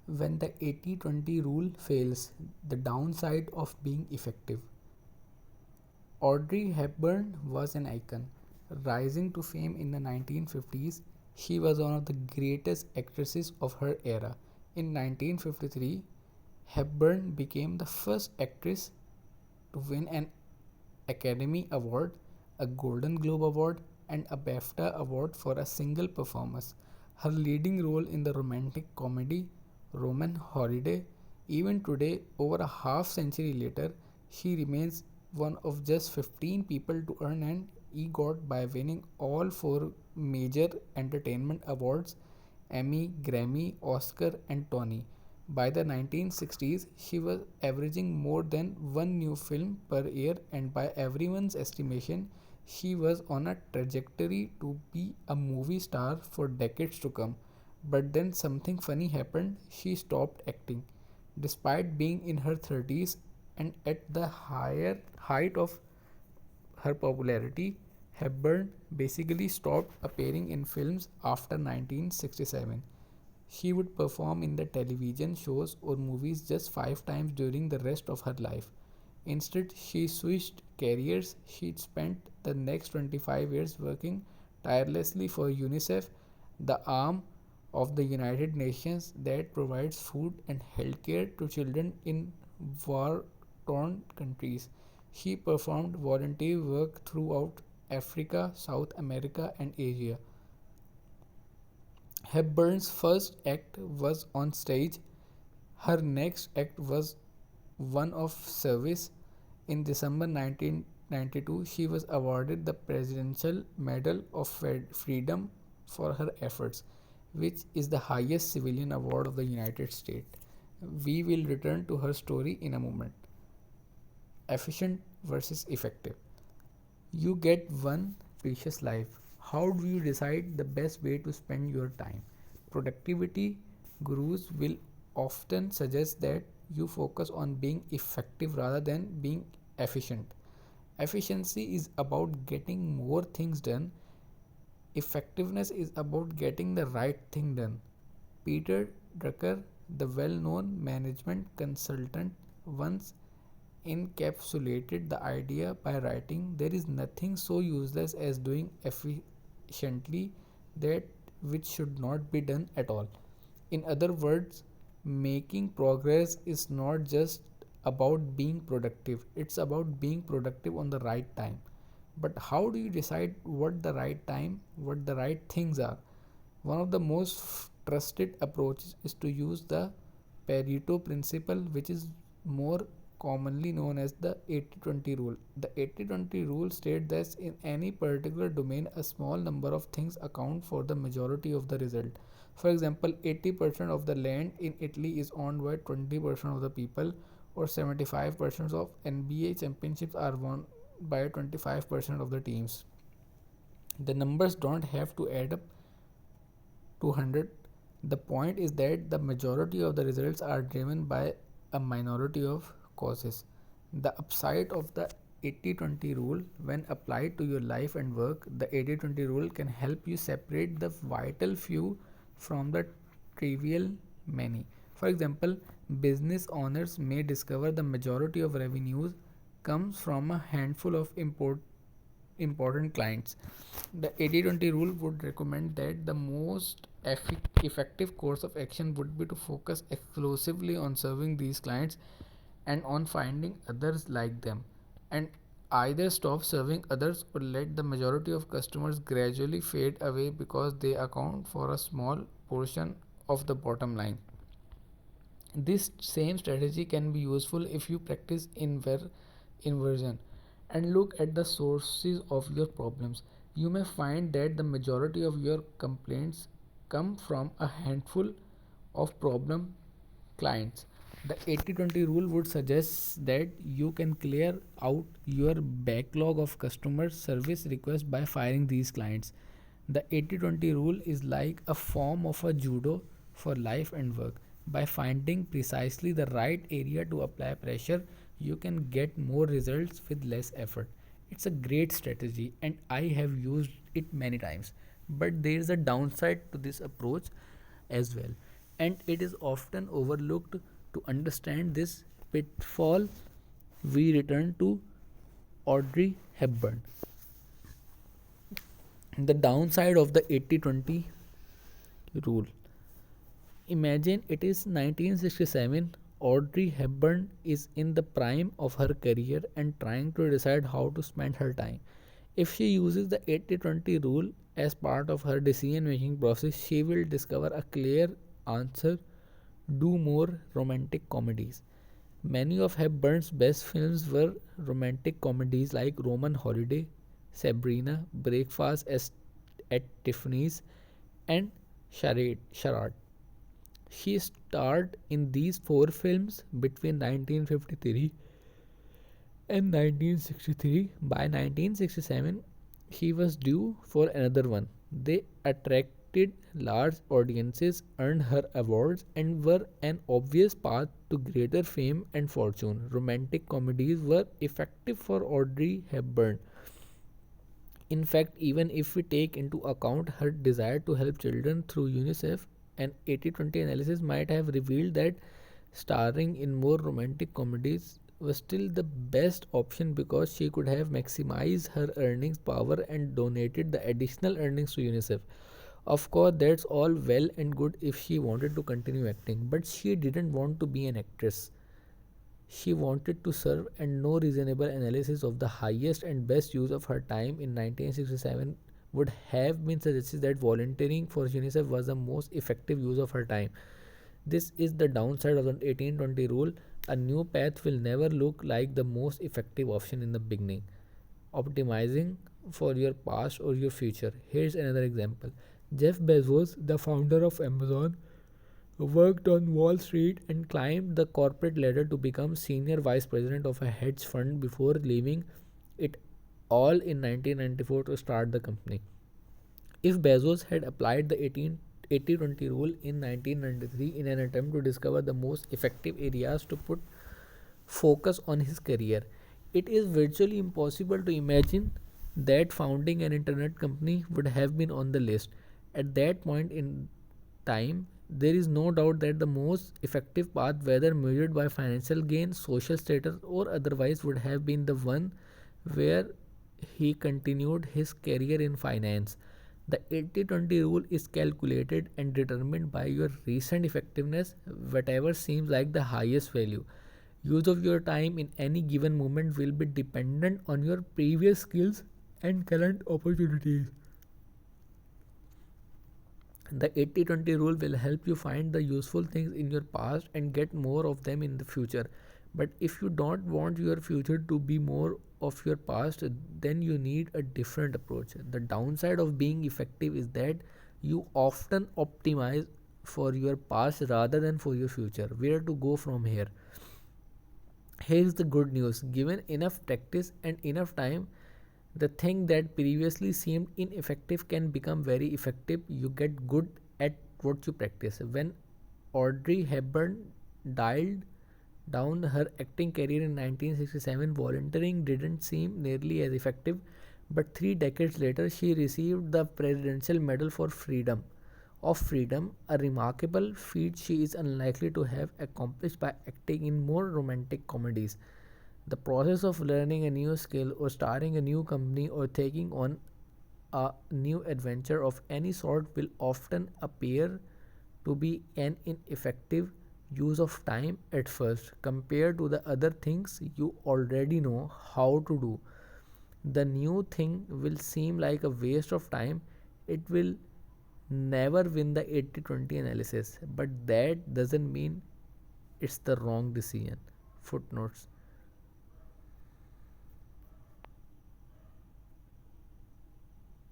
When the 80-20 rule fails, the downside of being effective. Audrey Hepburn was an icon. Rising to fame in the 1950s, she was one of the greatest actresses of her era. In 1953, Hepburn became the first actress to win an Academy Award, a Golden Globe Award, and a BAFTA Award for a single performance. Her leading role in the romantic comedy Roman Holiday, even today, over a half century later, she remains one of just 15 people to earn an EGOT by winning all four major entertainment awards: Emmy, Grammy, Oscar, and Tony. By the 1960s, she was averaging more than one new film per year, and by everyone's estimation, she was on a trajectory to be a movie star for decades to come. But then something funny happened. She stopped acting. Despite being in her 30s and at the higher height of her popularity, Hepburn basically stopped appearing in films after 1967. She would perform in the television shows or movies just 5 times during the rest of her life. Instead, she switched careers. She spent the next 25 years working tirelessly for UNICEF, the arm of the United Nations that provides food and healthcare to children in war torn countries. She performed volunteer work throughout Africa, South America, and Asia. Hepburn's first act was on stage. Her next act was one of service. In December 1992, she was awarded the Presidential Medal of Freedom for her efforts, which is the highest civilian award of the United States. We will return to her story in a moment. Efficient versus effective. You get one precious life. How do you decide the best way to spend your time? Productivity gurus will often suggest that you focus on being effective rather than being efficient. Efficiency is about getting more things done, effectiveness is about getting the right thing done. Peter Drucker, the well known management consultant, once encapsulated the idea by writing, "There is nothing so useless as doing efficiently that which should not be done at all." In other words, making progress is not just about being productive, it's about being productive on the right time. But how do you decide what the right time, what the right things are? One of the most trusted approaches is to use the Pareto principle, which is more commonly known as the 80-20 rule. The 80-20 rule states that in any particular domain, a small number of things account for the majority of the result. For example, 80% of the land in Italy is owned by 20% of the people, or 75% of NBA championships are won by 25% of the teams. The numbers don't have to add up to 100. The point is that the majority of the results are driven by a minority of causes. The upside of the 80-20 rule, when applied to your life and work, the 80-20 rule can help you separate the vital few from the trivial many. For example, business owners may discover the majority of revenues comes from a handful of important clients. The 80-20 rule would recommend that the most effective course of action would be to focus exclusively on serving these clients and on finding others like them, and either stop serving others or let the majority of customers gradually fade away because they account for a small portion of the bottom line. This same strategy can be useful if you practice inversion and look at the sources of your problems. You may find that the majority of your complaints come from a handful of problem clients. The 80-20 rule would suggest that you can clear out your backlog of customer service requests by firing these clients. The 80-20 rule is like a form of a judo for life and work. By finding precisely the right area to apply pressure, you can get more results with less effort. It's a great strategy and I have used it many times. But there is a downside to this approach as well. and it is often overlooked. To understand this pitfall, we return to Audrey Hepburn. The downside of the 80-20 rule. Imagine it is 1967. Audrey Hepburn is in the prime of her career and trying to decide how to spend her time. If she uses the 80-20 rule as part of her decision making process, she will discover a clear answer: do more romantic comedies. Many of Hepburn's best films were romantic comedies like Roman Holiday, Sabrina, Breakfast at Tiffany's, and Charade. She starred in these four films between 1953 and 1963. By 1967, he was due for another one. They attracted large audiences, earned her awards, and were an obvious path to greater fame and fortune. Romantic comedies were effective for Audrey Hepburn. In fact, even if we take into account her desire to help children through UNICEF, an 80-20 analysis might have revealed that starring in more romantic comedies was still the best option because she could have maximized her earnings power and donated the additional earnings to UNICEF. Of course, that's all well and good if she wanted to continue acting, but she didn't want to be an actress. She wanted to serve, and no reasonable analysis of the highest and best use of her time in 1967 would have been suggested that volunteering for UNICEF was the most effective use of her time. This is the downside of the 18-20 rule. A new path will never look like the most effective option in the beginning. Optimizing for your past or your future. Here's another example. Jeff Bezos, the founder of Amazon, worked on Wall Street and climbed the corporate ladder to become senior vice president of a hedge fund before leaving it all in 1994 to start the company. If Bezos had applied the 80-20 rule in 1993 in an attempt to discover the most effective areas to put focus on his career, it is virtually impossible to imagine that founding an internet company would have been on the list. At that point in time, there is no doubt that the most effective path, whether measured by financial gain, social status, or otherwise, would have been the one where he continued his career in finance. The 80-20 rule is calculated and determined by your recent effectiveness, whatever seems like the highest value. Use of your time in any given moment will be dependent on your previous skills and current opportunities. The 80-20 rule will help you find the useful things in your past and get more of them in the future. But if you don't want your future to be more of your past, then you need a different approach. The downside of being effective is that you often optimize for your past rather than for your future. Where to go from here? Here's the good news: given enough practice and enough time, the thing that previously seemed ineffective can become very effective. You get good at what you practice. When Audrey Hepburn dialed down her acting career in 1967, volunteering didn't seem nearly as effective. But 3 decades later, she received the Presidential Medal for Freedom of Freedom, a remarkable feat she is unlikely to have accomplished by acting in more romantic comedies. The process of learning a new skill or starting a new company or taking on a new adventure of any sort will often appear to be an ineffective use of time at first compared to the other things you already know how to do. The new thing will seem like a waste of time. It will never win the 80-20 analysis, but that doesn't mean it's the wrong decision. Footnotes: